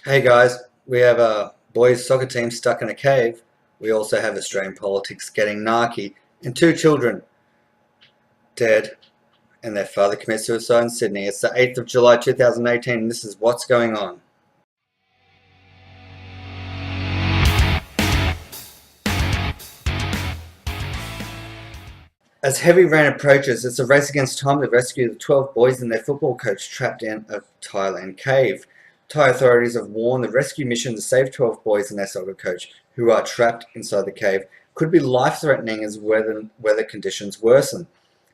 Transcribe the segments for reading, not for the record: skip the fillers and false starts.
Hey guys, we have a boys soccer team stuck in a cave. We also have Australian politics getting narky and two children dead and their father commits suicide in Sydney. It's the 8th of July 2018 and this is what's going on. As heavy rain approaches, it's a race against time to rescue the 12 boys and their football coach trapped in a Thailand cave. Thai authorities have warned the rescue mission to save 12 boys and their soccer coach, who are trapped inside the cave, could be life-threatening as weather conditions worsen.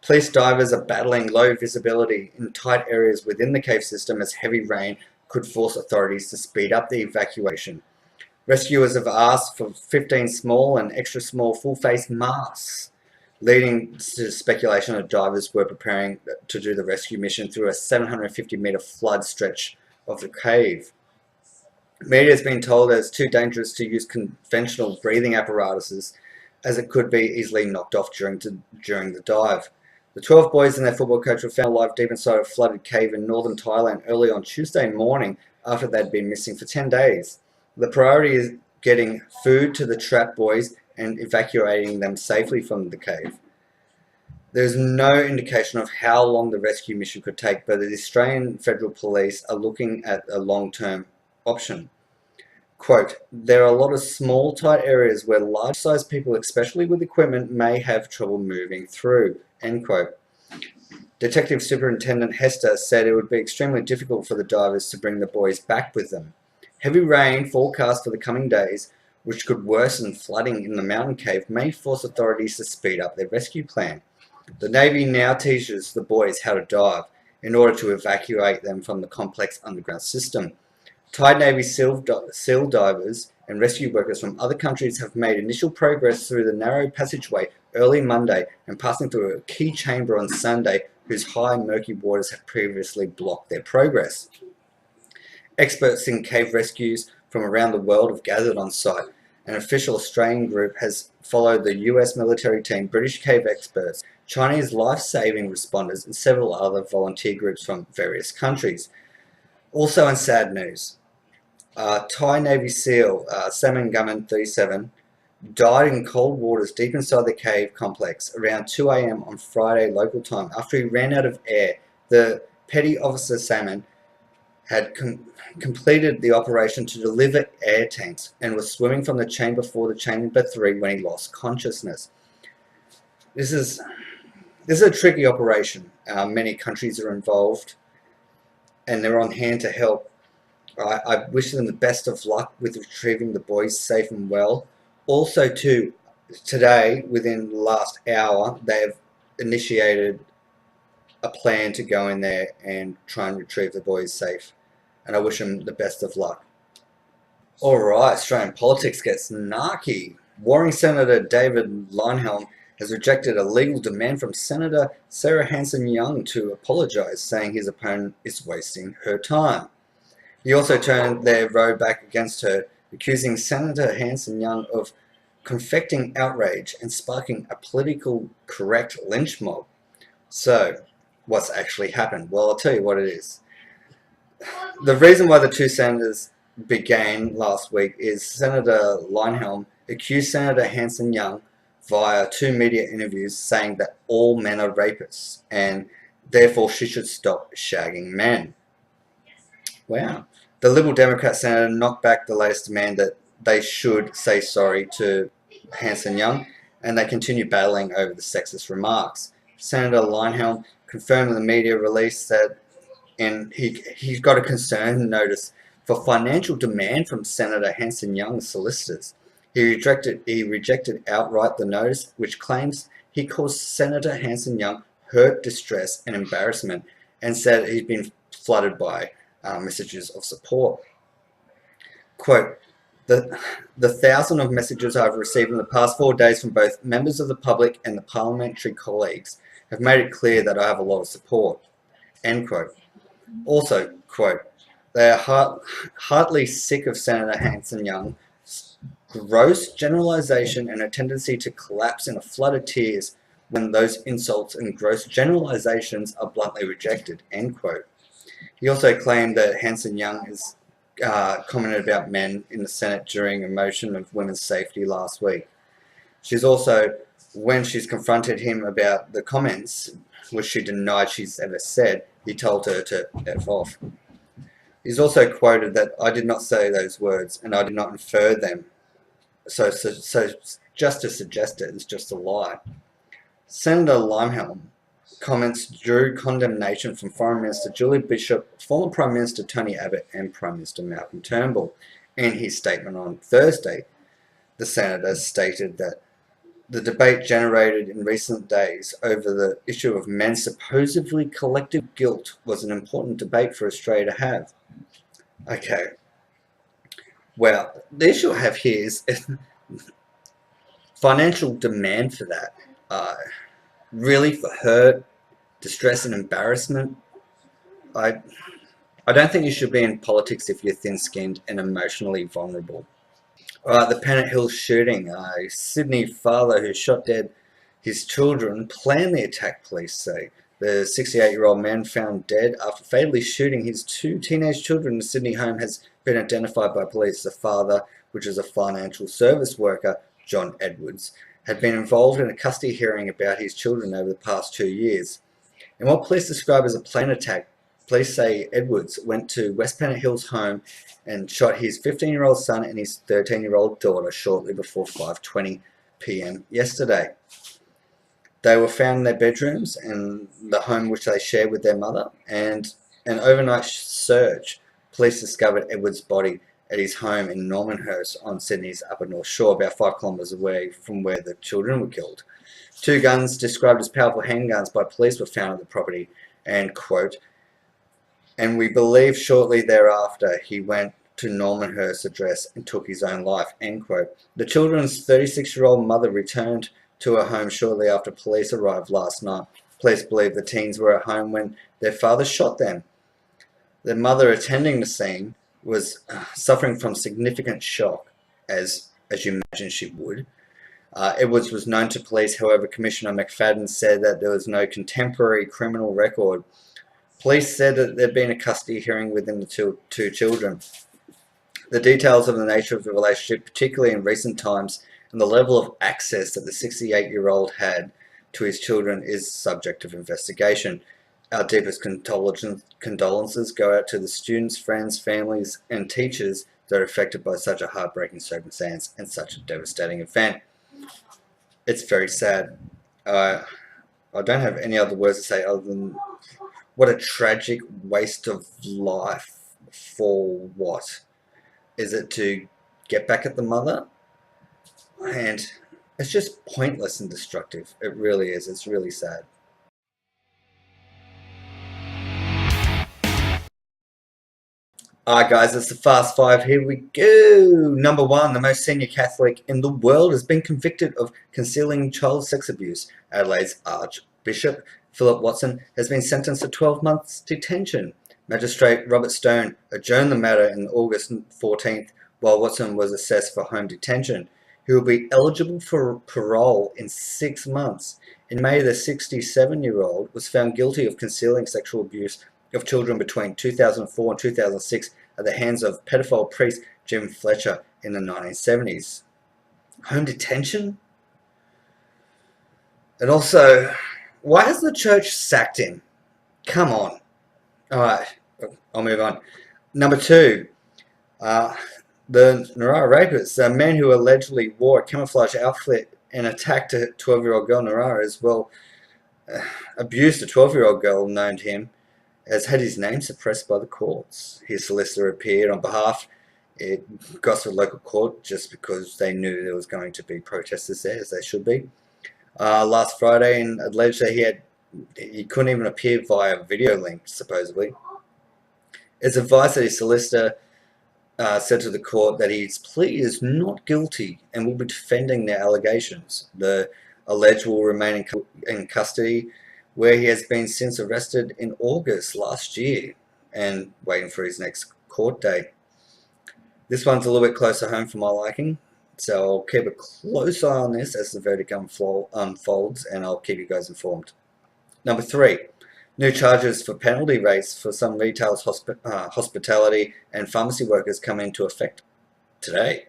Police divers are battling low visibility in tight areas within the cave system as heavy rain could force authorities to speed up the evacuation. Rescuers have asked for 15 small and extra small full-face masks, leading to speculation that divers were preparing to do the rescue mission through a 750-metre flood stretch of the cave. Media has been told that it's too dangerous to use conventional breathing apparatuses as it could be easily knocked off during the dive. The 12 boys and their football coach were found alive deep inside a flooded cave in northern Thailand early on Tuesday morning after they'd been missing for 10 days. The priority is getting food to the trapped boys and evacuating them safely from the cave. There's no indication of how long the rescue mission could take, but the Australian Federal Police are looking at a long-term option. Quote, there are a lot of small, tight areas where large-sized people, especially with equipment, may have trouble moving through, end quote. Detective Superintendent Hester said it would be extremely difficult for the divers to bring the boys back with them. Heavy rain forecast for the coming days, which could worsen flooding in the mountain cave, may force authorities to speed up their rescue plan. The Navy now teaches the boys how to dive in order to evacuate them from the complex underground system. Thai Navy SEAL divers and rescue workers from other countries have made initial progress through the narrow passageway early Monday and passing through a key chamber on Sunday whose high murky waters have previously blocked their progress. Experts in cave rescues from around the world have gathered on site. An official Australian group has followed the US military team, British cave experts, Chinese life-saving responders and several other volunteer groups from various countries. Also in sad news, Thai Navy SEAL Salman Gunman 37 died in cold waters deep inside the cave complex around 2 a.m. on Friday local time after he ran out of air. The Petty Officer Salman had completed the operation to deliver air tanks and was swimming from the chamber 4 to chamber 3 when he lost consciousness. This is a tricky operation. Many countries are involved and they're on hand to help. I wish them the best of luck with retrieving the boys safe and well. Also too, today, within the last hour, they've initiated a plan to go in there and try and retrieve the boys safe. And I wish them the best of luck. Alright, Australian politics gets narky. Warring Senator David Leyonhjelm has rejected a legal demand from Senator Sarah Hanson-Young to apologise, saying his opponent is wasting her time. He also turned their row back against her, accusing Senator Hanson-Young of confecting outrage and sparking a political correct lynch mob. So, what's actually happened? Well, I'll tell you what it is. The reason why the two senators began last week is Senator Leyonhjelm accused Senator Hanson-Young via 2 media interviews saying that all men are rapists and therefore she should stop shagging men. Wow. The Liberal Democrat senator knocked back the latest demand that they should say sorry to Hanson-Young, and they continue battling over the sexist remarks. Senator Leyonhjelm confirmed in the media release that he got a concern notice for financial demand from Senator Hanson-Young's solicitors. He rejected outright the notice, which claims he caused Senator Hanson-Young hurt, distress, and embarrassment, and said he'd been flooded by messages of support. Quote, the 1,000 of messages I've received in the past 4 days from both members of the public and the parliamentary colleagues have made it clear that I have a lot of support. End quote. Also, quote, they are heartily sick of Senator Hanson-Young's gross generalization and a tendency to collapse in a flood of tears when those insults and gross generalizations are bluntly rejected, end quote. He also claimed that Hanson-Young is commented about men in the Senate during a motion of women's safety last week. She's also, when she's confronted him about the comments, which she denied she's ever said, he told her to F off. He's also quoted that, "I did not say those words, and I did not infer them. So just to suggest it is just a lie." Senator Limehelm comments drew condemnation from Foreign Minister Julie Bishop, former Prime Minister Tony Abbott, and Prime Minister Malcolm Turnbull. In his statement on Thursday, the senator stated that the debate generated in recent days over the issue of men's supposedly collective guilt was an important debate for Australia to have. Okay. Well, the issue I have here is financial demand for that. Really, for hurt, distress, and embarrassment. I don't think you should be in politics if you're thin-skinned and emotionally vulnerable. The Pennant Hill shooting. A Sydney father who shot dead his children planned the attack, police say. The 68-year-old man found dead after fatally shooting his 2 teenage children in the Sydney home has been identified by police. The father, which is a financial service worker, John Edwards, had been involved in a custody hearing about his children over the past 2 years. In what police describe as a planned attack, police say Edwards went to West Pennant Hill's home and shot his 15-year-old son and his 13-year-old daughter shortly before 5:20 p.m. yesterday. They were found in their bedrooms and the home which they shared with their mother, and an overnight search, police discovered Edwards' body at his home in Normanhurst on Sydney's Upper North Shore, about 5 kilometres away from where the children were killed. 2 guns described as powerful handguns by police were found at the property, and, quote, "And we believe shortly thereafter he went to Normanhurst's address and took his own life," end quote. The children's 36-year-old mother returned to her home shortly after police arrived last night. Police believe the teens were at home when their father shot them. Their mother, attending the scene, was suffering from significant shock, as you imagine she would. Edwards was known to police, however, Commissioner McFadden said that there was no contemporary criminal record. Police said that there had been a custody hearing within the two children. The details of the nature of the relationship, particularly in recent times, and the level of access that the 68-year-old had to his children, is subject of investigation. Our deepest condolences go out to the students, friends, families, and teachers that are affected by such a heartbreaking circumstance and such a devastating event. It's very sad. I don't have any other words to say other than what a tragic waste of life. For what? Is it to get back at the mother? And it's just pointless and destructive. It really is. It's really sad. Alright guys, it's the Fast Five. Here we go. Number 1, the most senior Catholic in the world has been convicted of concealing child sex abuse. Adelaide's Archbishop Philip Watson has been sentenced to 12 months detention. Magistrate Robert Stone adjourned the matter on August 14th while Watson was assessed for home detention. He will be eligible for parole in 6 months. In May, the 67-year-old was found guilty of concealing sexual abuse of children between 2004 and 2006 at the hands of pedophile priest Jim Fletcher in the 1970s. Home detention? And also, why has the church sacked him? Come on. Alright, I'll move on. Number 2, the Narara rapist, a man who allegedly wore a camouflage outfit and attacked a 12-year-old girl. Narara as well abused a 12-year-old girl known to him, has had his name suppressed by the courts. His solicitor appeared on behalf. It got to the local court just because they knew there was going to be protesters there, as they should be. Last Friday, and alleged that he couldn't even appear via video link, supposedly. It's advised that his solicitor said to the court that his plea is not guilty and will be defending their allegations. The alleged will remain in custody, where he has been since arrested in August last year and waiting for his next court date. This one's a little bit closer home for my liking, so I'll keep a close eye on this as the verdict unfolds, and I'll keep you guys informed. Number 3, New charges for penalty rates for some retailers, hospitality and pharmacy workers come into effect today.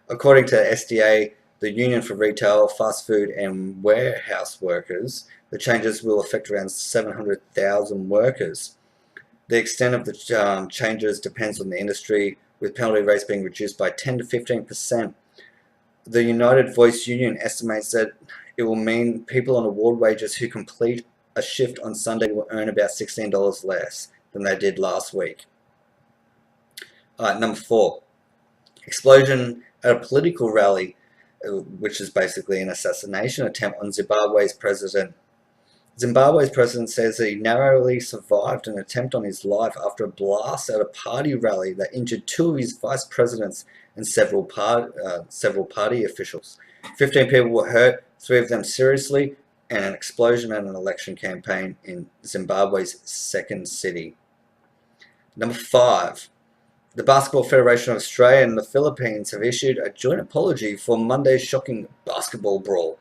According to SDA, the Union for Retail, Fast Food and Warehouse Workers, the changes will affect around 700,000 workers. The extent of the changes depends on the industry, with penalty rates being reduced by 10 to 15%. The United Voice Union estimates that it will mean people on award wages who complete a shift on Sunday will earn about $16 less than they did last week. Number 4, explosion at a political rally, which is basically an assassination attempt on Zimbabwe's president. Zimbabwe's president says that he narrowly survived an attempt on his life after a blast at a party rally that injured 2 of his vice presidents and several party officials. 15 people were hurt, 3 of them seriously, and an explosion at an election campaign in Zimbabwe's second city. Number 5. The Basketball Federation of Australia and the Philippines have issued a joint apology for Monday's shocking basketball brawl,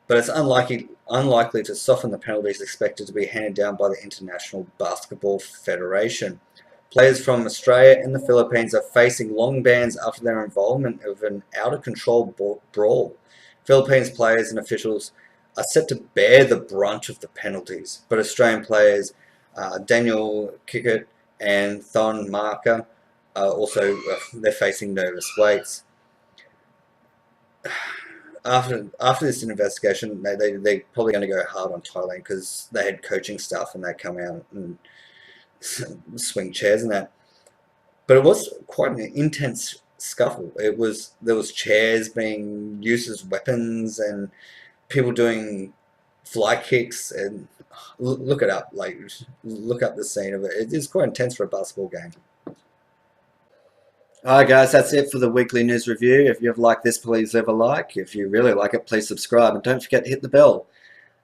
but it's unlikely to soften the penalties expected to be handed down by the International Basketball Federation. Players from Australia and the Philippines are facing long bans after their involvement of an out-of-control brawl. Philippines players and officials are set to bear the brunt of the penalties, but Australian players Daniel Kickett and Thon Marker also they're facing nervous waits. After this investigation, they're probably going to go hard on Thailand because they had coaching staff and they come out and swing chairs and that. But it was quite an intense scuffle. There was chairs being used as weapons and people doing fly kicks, and look it up. Like, look up the scene of it. It is quite intense for a basketball game. Alright guys, that's it for the weekly news review. If you've liked this, please leave a like. If you really like it, please subscribe. And don't forget to hit the bell.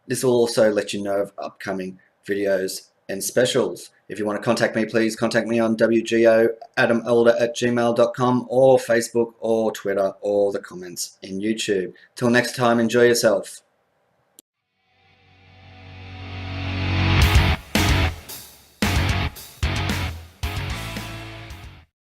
This will also let you know of upcoming videos and specials. If you want to contact me, please contact me on wgoadamelder@gmail.com or Facebook or Twitter or the comments in YouTube. Till next time, enjoy yourself.